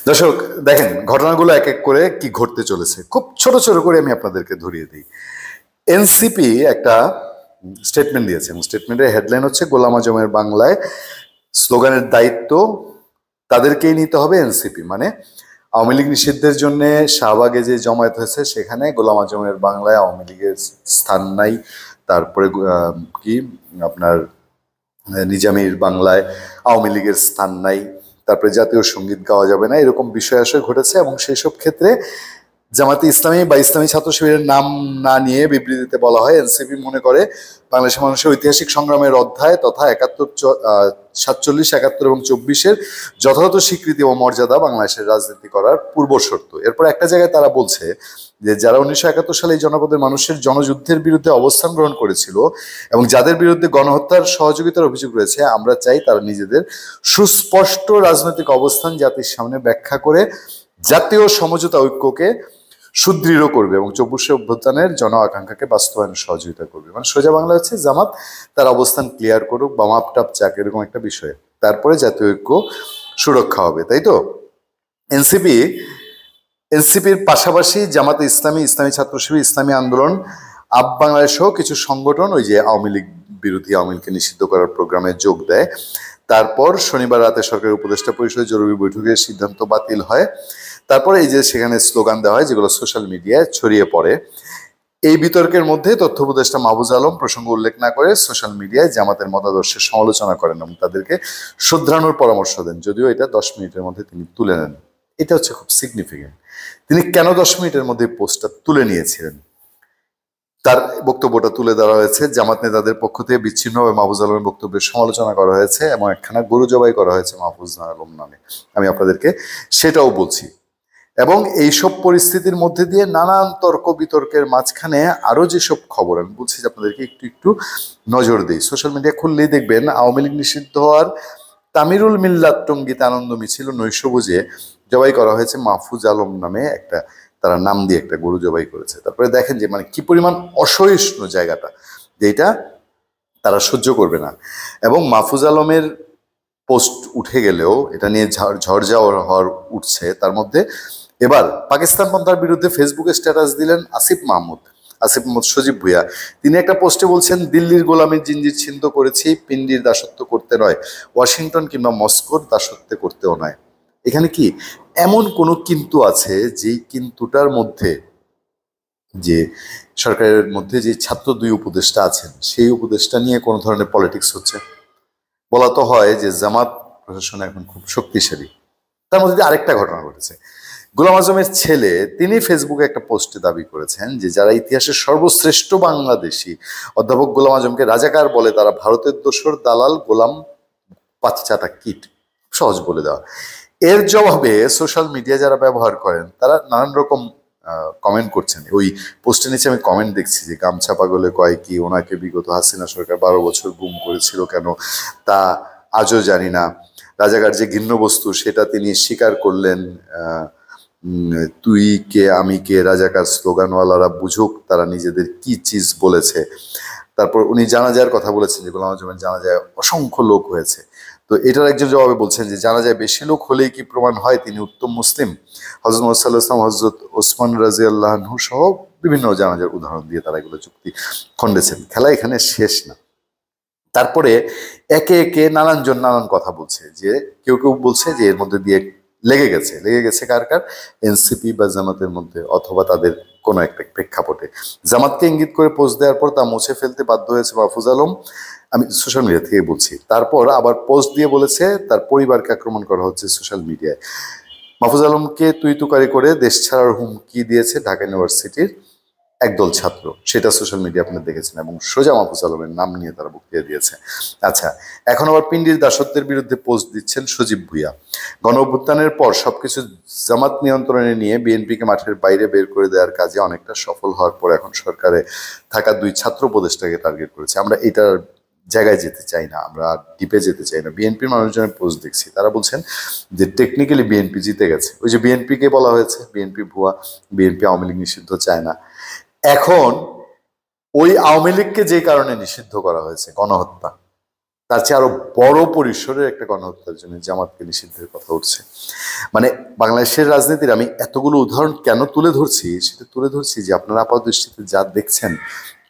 দর্শক দেখেন ঘটনাগুলো এক এক করে কি ঘটতে চলেছে, খুব ছোট ছোট করে আমি আপনাদেরকে ধরিয়ে দিই। এনসিপি একটা স্টেটমেন্ট দিয়েছে এবং স্টেটমেন্টের হেডলাইন হচ্ছে গোলাম আজমের বাংলায় স্লোগানের দায়িত্ব তাদেরকেই নিতে হবে। এনসিপি মানে আওয়ামী লীগ নিষিদ্ধের জন্য শাহবাগে যে জমায়েত হয়েছে সেখানে গোলাম আজমের বাংলায় আওয়ামী লীগের স্থান নাই। তারপরে কি আপনার নিজামীর বাংলায় আওয়ামী লীগের স্থান নাই। তারপরে জাতীয় সঙ্গীত গাওয়া যাবে না, এরকম বিষয় আসলে ঘটেছে এবং সেই সব ক্ষেত্রে জামাতে ইসলামী বা ইসলামী ছাত্র শিবিরের নাম না নিয়ে বিবৃতিতে বলা হয় এনসিপি মনে করে বাংলাদেশের মানুষের ঐতিহাসিক সংগ্রামের অধ্যায় তথা 47, 71 এবং 24-এর যথাযথ স্বীকৃতি ও মর্যাদা বাংলাদেশের রাজনীতি করার পূর্ব শর্ত। এরপর একটা জায়গায় তারা বলছে যে যারা 1971 সালে এই জনপদের মানুষের জনযুদ্ধের বিরুদ্ধে অবস্থান গ্রহণ করেছিল এবং যাদের বিরুদ্ধে গণহত্যার সহযোগিতার অভিযোগ রয়েছে, আমরা চাই তারা নিজেদের সুস্পষ্ট রাজনৈতিক অবস্থান জাতির সামনে ব্যাখ্যা করে জাতীয় সমঝোতা ঐক্যকে সুদৃঢ় করবে এবং 24 অভ্যুত্থানের জন আকাঙ্ক্ষাকে বাস্তবায়নে সহযোগিতা করবে। মানে সোজা বাংলা হচ্ছে জামাত তার অবস্থান ক্লিয়ার করুক বা মাপটাপ চাক, এরকম একটা বিষয়, তারপরে জাতীয় ঐক্য সুরক্ষা হবে, তাই তো। এনসিপির পাশাপাশি জামাতে ইসলামী, ইসলামী ছাত্র শিবির, ইসলামী আন্দোলন, আপ বাংলাদেশ সহ কিছু সংগঠন ওই যে আওয়ামী লীগ বিরোধী, আওয়ামী লীগকে নিষিদ্ধ করার প্রোগ্রামে যোগ দেয়। তারপর শনিবার রাতে সরকারের উপদেষ্টা পরিষদের জরুরি বৈঠকের সিদ্ধান্ত বাতিল হয়। তারপরে এই যে সেখানে স্লোগান দেওয়া হয় যেগুলো সোশ্যাল মিডিয়ায় ছড়িয়ে পড়ে। এই বিতর্কের মধ্যে তথ্য উপদেষ্টা মাহফুজ আলম প্রসঙ্গ উল্লেখ না করে সোশ্যাল মিডিয়ায় জামাতের মতাদর্শের সমালোচনা করেন এবং তাদেরকে শুধরানোর পরামর্শ দেন, যদিও এটা 10 মিনিটের মধ্যে তিনি তুলে নেন। এটা হচ্ছে খুব সিগনিফিকেন্ট। তিনি কেন 10 মিনিটের মধ্যে পোস্টটা তুলে নিয়েছিলেন? তার বক্তব্যটা তুলে ধরা হয়েছে, জামাত নেতাদের পক্ষ থেকে বিচ্ছিন্নভাবে মাহফুজ আলমের বক্তব্যের সমালোচনা করা হয়েছে এবং একখানা গরু জবাই করা হয়েছে মাহফুজ আলম নামে। আমি আপনাদেরকে সেটাও বলছি। এবং এইসব পরিস্থিতির মধ্যে দিয়ে নানান তর্ক বিতর্কের মাঝখানে আরো যেসব খবর আমি বলছি যে আপনাদেরকে একটু একটু নজর দিই। সোশ্যাল মিডিয়া খুললেই দেখবেন আওয়ামী লীগ নিষিদ্ধ হওয়ার তামিরুল মিল্লাত টঙ্গীত আনন্দ মিছিল নৈশভোজে জবাই করা হয়েছে মাহফুজ আলম নামে একটা, তারা নাম দিয়ে একটা গরু জবাই করেছে। তারপরে দেখেন যে মানে কি পরিমাণ অসহিষ্ণু জায়গাটা, যেটা তারা সহ্য করবে না। এবং মাহফুজ আলমের পোস্ট উঠে গেলেও এটা নিয়ে ঝড় যাওয়ার উঠছে। তার মধ্যে এবার পাকিস্তান পন্থার বিরুদ্ধে ফেসবুকে স্ট্যাটাস দিলেন আসিফ মাহমুদ সজীব ভুঁইয়া। তিনি একটা পোস্টে বলছেন, দিল্লির গোলামীর জিঞ্জির ছিন্ন করেছি, পিন্ডির দাসত্ব করতে নয়, ওয়াশিংটন কিংবা মস্কোর দাসত্ব করতেও নয়। এখানে কি এমন কোনো কিন্তু আছে যেই কিন্তুটার মধ্যে যে সরকারের মধ্যে যে ছাত্র 2 উপদেষ্টা আছেন সেই উপদেষ্টা নিয়ে কোনো ধরনের পলিটিক্স হচ্ছে? বলা তো হয় যে জামাত প্রশাসন এখন খুব শক্তিশালী। তার মধ্যে আরেকটা ঘটনা ঘটেছে। গোলাম আজমের ছেলে তিনি ফেসবুকে একটা পোস্টে দাবি করেছেন যে যারা ইতিহাসের সর্বশ্রেষ্ঠ বাংলাদেশী অধ্যাপক গোলাম আজমকে রাজাকার বলে তারা ভারতের দোসর, দালাল, গোলাম, পাঁচচাটা কিট। সহজ বলে দেওয়া। এর জবাবে সোশ্যাল মিডিয়া যারা ব্যবহার করেন তারা নানান রকম কমেন্ট করছেন। ওই পোস্টের নিচে আমি কমেন্ট দেখছি যে গামছা পাগলে কয় কি, ওনাকে বিগত হাসিনা সরকার 12 বছর গুম করেছিল কেন তা আজও জানি না, রাজাকার যে ঘৃণ্য বস্তু সেটা তিনি স্বীকার করলেন, তুই কে আমি কে, রাজাকার স্লোগানওয়ালারা বুঝুক তারা নিজেদের কি চিজ বলেছে। তারপর উনি জানাজার কথা বলেছেন যে গোলাম আজমের জানাজায় অসংখ্য লোক হয়েছে। তো এটার একজন জবাবে বলছেন যে জানাজায় বেশি লোক হলেই কি প্রমাণ হয় তিনি উত্তম মুসলিম? হযরত মুহাম্মদ সাল্লাল্লাহু আলাইহি ওয়াসাল্লাম, হযরত ওসমান রাদিয়াল্লাহু আনহু সহ বিভিন্ন জানাজার উদাহরণ দিয়ে তারা এগুলো যুক্তি খণ্ডেছেন। খেলা এখানে শেষ না। তারপরে একে একে নানানজন নানান কথা বলছে, যে কেউ কেউ বলছে যে এর মধ্যে দিয়ে লেগে গেছে কার কার, এনসিপি বা জামাতের মধ্যে অথবা তাদের কোনো একটা প্রেক্ষাপটে। জামাতকে ইঙ্গিত করে পোস্ট দেওয়ার পর তা মুছে ফেলতে বাধ্য হয়েছে মাহফুজ আলম, আমি সোশ্যাল মিডিয়া থেকে বলছি। তারপর আবার পোস্ট দিয়ে বলেছে তার পরিবারকে আক্রমণ করা হচ্ছে সোশ্যাল মিডিয়ায়। মাহফুজ আলমকে তুই তুকারি করে দেশ ছাড়ার হুমকি দিয়েছে ঢাকা ইউনিভার্সিটির একদল ছাত্র, সেটা সোশ্যাল মিডিয়া আপনারা দেখেছেন, এবং সোজা মাহফুজ আলমের নাম নিয়ে তারা বক্তৃতা দিয়েছে। আচ্ছা, এখন আবার পিন্ডির দাসত্বের বিরুদ্ধে পোস্ট দিচ্ছেন সজীব ভুঁইয়া। গণ অভ্যুত্থানের পর সবকিছু জামাত নিয়ন্ত্রণে নিয়ে বিএনপিকে মাঠের বাইরে বের করে দেওয়ার কাজে অনেকটা সফল হওয়ার পর এখন সরকারে থাকা 2 ছাত্র উপদেষ্টাকে টার্গেট করেছে। আমরা এটার জায়গায় যেতে চাই না, আমরা ডিপে যেতে চাই না। বিএনপির মানুষজনের পোস্ট দেখছি, তারা বলছেন যে টেকনিক্যালি বিএনপি জিতে গেছে। ওই যে বিএনপিকে বলা হয়েছে বিএনপি ভুয়া, বিএনপি আওয়ামী লীগ নিষিদ্ধ চায় না। এখন ওই আওয়ামী লীগকে যে কারণে নিষিদ্ধ করা হয়েছে, গণহত্যা, তার চেয়ে আরো বড় পরিসরের একটা গণহত্যার জন্য জামাতকে নিষিদ্ধের কথা উঠছে। মানে বাংলাদেশের রাজনীতির আমি এতগুলো উদাহরণ কেন তুলে ধরছি, সেটা তুলে ধরছি যে আপনারা আপাত দৃষ্টিতে যা দেখছেন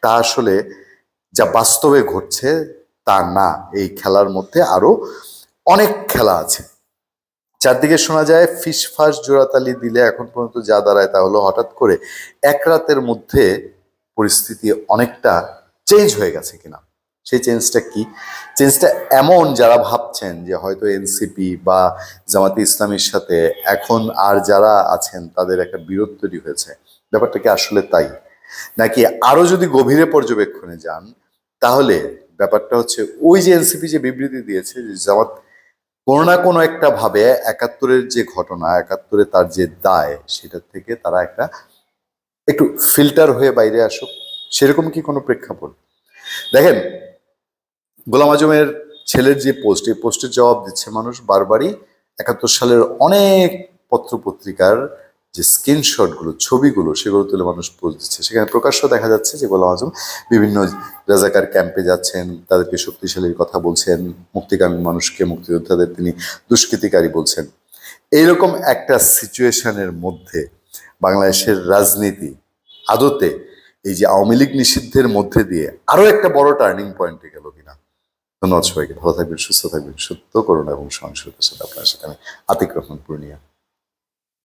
তা আসলে যা বাস্তবে ঘটছে তা না। এই খেলার মধ্যে আরো অনেক খেলা আছে। চারদিকে শোনা যায় ফিসফাস জোড়াতালি দিলে এখন পর্যন্ত যা দাঁড়ায় তা হলো হঠাৎ করে এক রাতের মধ্যে পরিস্থিতি অনেকটা চেঞ্জ হয়ে গেছে কিনা। সেই চেঞ্জটা কি? চেঞ্জটা এমন, যারা ভাবছেন যে হয়তো এনসিপি বা জামাতে ইসলামীর সাথে এখন আর যারা আছেন তাদের একটা বিরোধ তৈরি হয়েছে, ব্যাপারটা কি আসলে তাই? নাকি আরো যদি গভীরে পর্যবেক্ষণে যান তাহলে ব্যাপারটা হচ্ছে ওই যে এনসিপি যে বিবৃতি দিয়েছে যে জামাত কোনো না কোনো একটা ভাবে ৭১-এর যে ঘটনা, ৭১-এ তার যে দায়, সেটার থেকে তারা একটু ফিল্টার হয়ে বাইরে আসুক, সেরকম কি কোনো প্রেক্ষাপট? দেখেন, গোলাম আজমের ছেলের যে পোস্ট, এই পোস্টের জবাব দিচ্ছে মানুষ বারবারই ৭১ সালের অনেক পত্রপত্রিকার যে স্ক্রিনশটগুলো, ছবিগুলো, সেগুলো তুলে মানুষ পোস্ট দিচ্ছে। সেখানে প্রকাশ্য দেখা যাচ্ছে যে গোলাম আজম বিভিন্ন রাজাকার ক্যাম্পে যাচ্ছেন, তাদেরকে শক্তিশালীর কথা বলছেন, মুক্তিকামী মানুষকে, মুক্তিযোদ্ধাদের তিনি দুষ্কৃতিকারী বলছেন। এইরকম একটা সিচুয়েশনের মধ্যে বাংলাদেশের রাজনীতি আদতে এই যে আওয়ামী লীগ নিষিদ্ধের মধ্যে দিয়ে আরো একটা বড় টার্নিং পয়েন্টে গেল কিনা? ধন্যবাদ সবাইকে। ভালো থাকবেন, সুস্থ থাকবেন। সত্য, করুণা এবং সহিংসতার সাথে আপনার সাথে আমি আতিক রহমান পূর্ণিয়া।